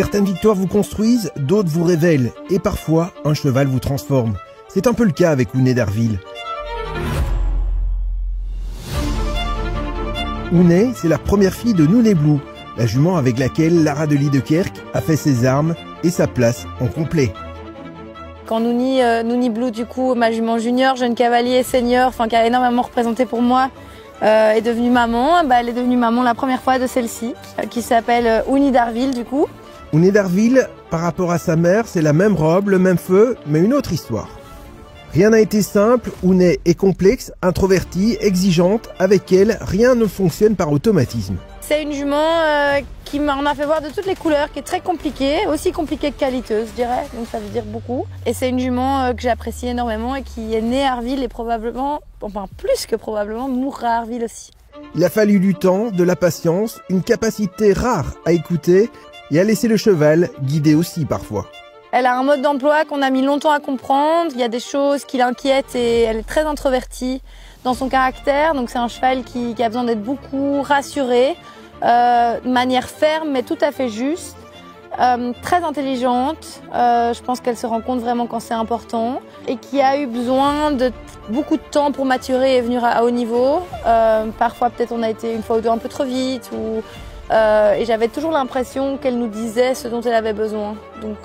Certaines victoires vous construisent, d'autres vous révèlent, et parfois un cheval vous transforme. C'est un peu le cas avec Ounay d'Harville. Ounay, c'est la première fille de Nouné Blue, la jument avec laquelle Lara de Liedekerk a fait ses armes et sa place en complet. Quand Nouni Blue, du coup, ma jument junior, jeune cavalier, senior, enfin qui a énormément représenté pour moi, est devenue maman. Elle est devenue maman la première fois de celle-ci, qui s'appelle Ounay d'Harville, du coup. Ounay d'Harville, par rapport à sa mère, c'est la même robe, le même feu, mais une autre histoire. Rien n'a été simple, Ounay est complexe, introvertie, exigeante, avec elle, rien ne fonctionne par automatisme. C'est une jument qui m'en a fait voir de toutes les couleurs, qui est très compliquée, aussi compliquée que qualiteuse, je dirais, donc ça veut dire beaucoup. Et c'est une jument que j'apprécie énormément et qui est née à Harville et probablement, enfin plus que probablement, mourra à Harville aussi. Il a fallu du temps, de la patience, une capacité rare à écouter et à laisser le cheval guider aussi parfois. Elle a un mode d'emploi qu'on a mis longtemps à comprendre, il y a des choses qui l'inquiètent et elle est très introvertie dans son caractère, donc c'est un cheval qui a besoin d'être beaucoup rassuré, de manière ferme mais tout à fait juste, très intelligente, je pense qu'elle se rend compte vraiment quand c'est important, et qui a eu besoin de beaucoup de temps pour maturer et venir à haut niveau. Parfois peut-être on a été une fois ou deux un peu trop vite, et j'avais toujours l'impression qu'elle nous disait ce dont elle avait besoin. Donc,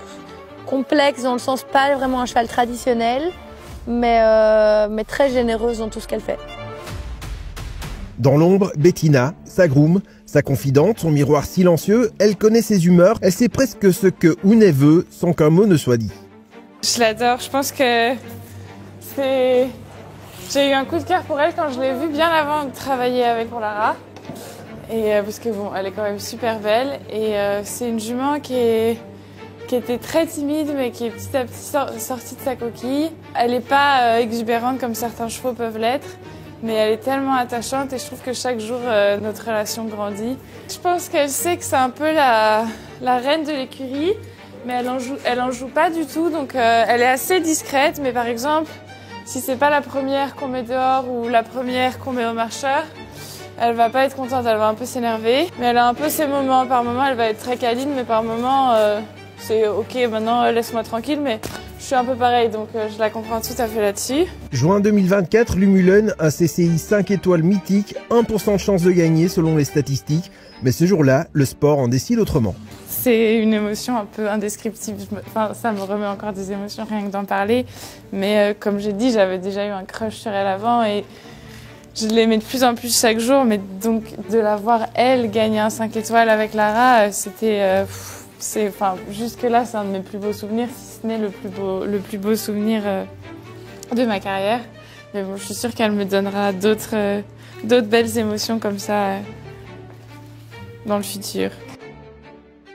complexe dans le sens pas vraiment un cheval traditionnel, mais très généreuse dans tout ce qu'elle fait. Dans l'ombre, Bettina, sa groom, sa confidente, son miroir silencieux, elle connaît ses humeurs, elle sait presque ce que Ounay veut sans qu'un mot ne soit dit. Je l'adore, je pense que c'est... J'ai eu un coup de cœur pour elle quand je l'ai vue bien avant de travailler avec pour Lara. Et parce que bon, elle est quand même super belle et c'est une jument qui était très timide mais qui est petit à petit sortie de sa coquille. Elle n'est pas exubérante comme certains chevaux peuvent l'être, mais elle est tellement attachante et je trouve que chaque jour notre relation grandit. Je pense qu'elle sait que c'est un peu la reine de l'écurie, mais elle en joue pas du tout, donc elle est assez discrète. Mais par exemple, si c'est pas la première qu'on met dehors ou la première qu'on met au marcheur, elle va pas être contente, elle va un peu s'énerver. Mais elle a un peu ses moments. Par moments, elle va être très câline, mais par moments, c'est ok, maintenant laisse-moi tranquille. Mais je suis un peu pareil, donc je la comprends tout à fait là-dessus. Juin 2024, Lumulen, un CCI 5 étoiles mythique, 1% de chance de gagner selon les statistiques. Mais ce jour-là, le sport en décide autrement. C'est une émotion un peu indescriptible. Enfin, ça me remet encore des émotions rien que d'en parler. Mais comme j'ai dit, j'avais déjà eu un crush sur elle avant et je l'aimais de plus en plus chaque jour, mais donc de la voir elle gagner un 5 étoiles avec Lara, c'était, enfin jusque-là c'est un de mes plus beaux souvenirs, si ce n'est le plus beau souvenir de ma carrière. Mais bon, je suis sûre qu'elle me donnera d'autres belles émotions comme ça dans le futur.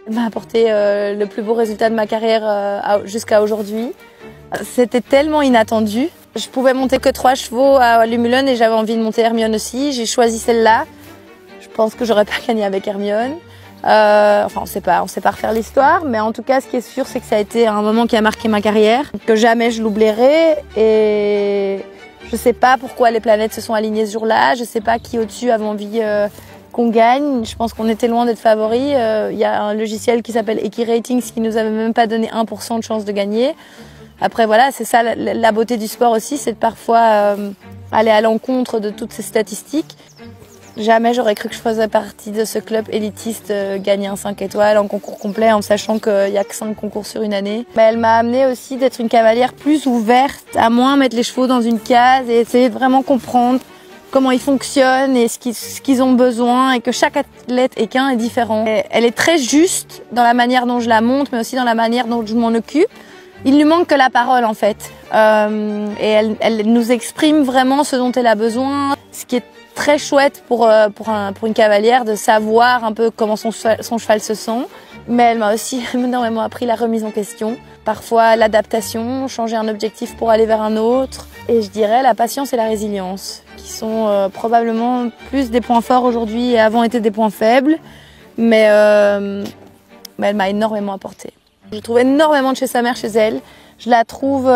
Elle m'a apporté le plus beau résultat de ma carrière jusqu'à aujourd'hui. C'était tellement inattendu. Je pouvais monter que 3 chevaux à Lumulen et j'avais envie de monter Hermione aussi. J'ai choisi celle-là. Je pense que j'aurais pas gagné avec Hermione. Enfin, on sait pas refaire l'histoire, mais en tout cas, ce qui est sûr, c'est que ça a été un moment qui a marqué ma carrière, que jamais je l'oublierai. Et je sais pas pourquoi les planètes se sont alignées ce jour-là. Je sais pas qui au-dessus avait envie qu'on gagne. Je pense qu'on était loin d'être favoris. Il y a un logiciel qui s'appelle EquiRatings qui nous avait même pas donné 1% de chance de gagner. Après voilà, c'est ça la beauté du sport aussi, c'est de parfois aller à l'encontre de toutes ces statistiques. Jamais j'aurais cru que je faisais partie de ce club élitiste, gagner un 5 étoiles en concours complet en sachant qu'il n'y a que 5 concours sur une année. Mais elle m'a amené aussi d'être une cavalière plus ouverte, à moins mettre les chevaux dans une case et essayer de vraiment comprendre comment ils fonctionnent et ce qu'ils ont besoin et que chaque athlète est différent. Et elle est très juste dans la manière dont je la monte, mais aussi dans la manière dont je m'en occupe. Il lui manque que la parole en fait. Et elle nous exprime vraiment ce dont elle a besoin, ce qui est très chouette pour une cavalière de savoir un peu comment son cheval se sent. Mais elle m'a aussi énormément appris la remise en question, parfois l'adaptation, changer un objectif pour aller vers un autre. Et je dirais la patience et la résilience, qui sont probablement plus des points forts aujourd'hui et avant étaient des points faibles. Mais elle m'a énormément apporté. Je trouve énormément de chez sa mère chez elle. Je la trouve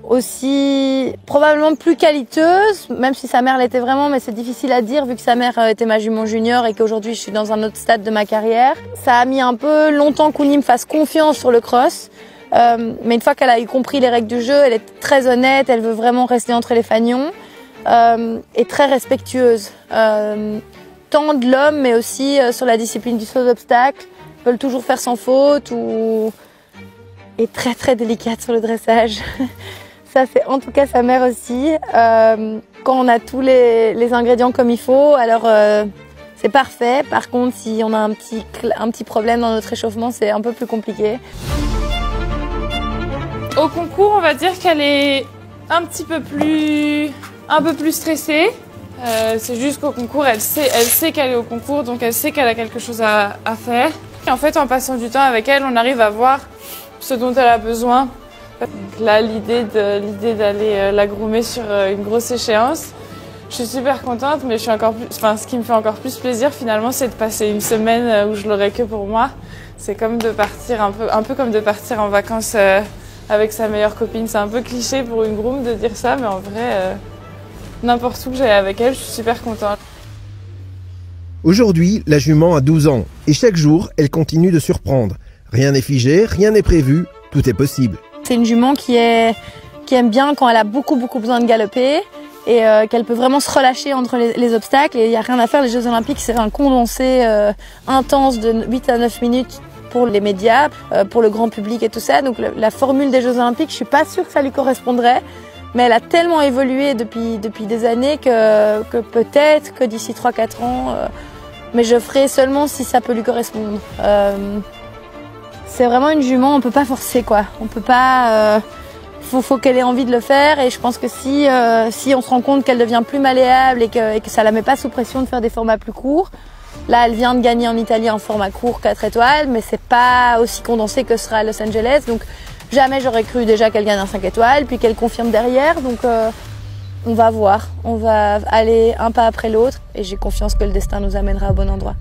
aussi probablement plus qualiteuse, même si sa mère l'était vraiment, mais c'est difficile à dire vu que sa mère était ma jument junior et qu'aujourd'hui je suis dans un autre stade de ma carrière. Ça a mis un peu longtemps qu'Ouni me fasse confiance sur le cross, mais une fois qu'elle a eu compris les règles du jeu, elle est très honnête, elle veut vraiment rester entre les fanions et très respectueuse, tant de l'homme mais aussi sur la discipline du saut d'obstacle, veulent toujours faire sans faute ou est très très délicate sur le dressage. Ça c'est en tout cas sa mère aussi. Quand on a tous les ingrédients comme il faut, alors c'est parfait. Par contre, si on a un petit problème dans notre échauffement, c'est un peu plus compliqué. Au concours, on va dire qu'elle est un peu plus stressée. C'est juste qu'au concours, elle sait qu'elle est au concours, donc elle sait qu'elle a quelque chose à faire. Et en fait, en passant du temps avec elle, on arrive à voir ce dont elle a besoin. Donc là, l'idée d'aller la groomer sur une grosse échéance, je suis super contente, mais ce qui me fait encore plus plaisir finalement, c'est de passer une semaine où je l'aurai que pour moi. C'est comme de partir un peu comme de partir en vacances avec sa meilleure copine. C'est un peu cliché pour une groom de dire ça, mais en vrai, n'importe où que j'aille avec elle, je suis super contente. Aujourd'hui, la jument a 12 ans et chaque jour, elle continue de surprendre. Rien n'est figé, rien n'est prévu, tout est possible. C'est une jument qui aime bien quand elle a beaucoup besoin de galoper et qu'elle peut vraiment se relâcher entre les obstacles. Et il n'y a rien à faire, les Jeux Olympiques, c'est un condensé intense de 8 à 9 minutes pour les médias, pour le grand public et tout ça. Donc la formule des Jeux Olympiques, je suis pas sûre que ça lui correspondrait. Mais elle a tellement évolué depuis des années que peut-être que d'ici 3-4 ans, mais je ferai seulement si ça peut lui correspondre. C'est vraiment une jument, on peut pas forcer quoi. On peut pas. Faut qu'elle ait envie de le faire et je pense que si on se rend compte qu'elle devient plus malléable et que ça la met pas sous pression de faire des formats plus courts. Là, elle vient de gagner en Italie en format court 4 étoiles, mais c'est pas aussi condensé que ce sera à Los Angeles. Donc jamais j'aurais cru déjà qu'elle gagne un 5 étoiles, puis qu'elle confirme derrière. Donc on va voir, on va aller un pas après l'autre et j'ai confiance que le destin nous amènera au bon endroit.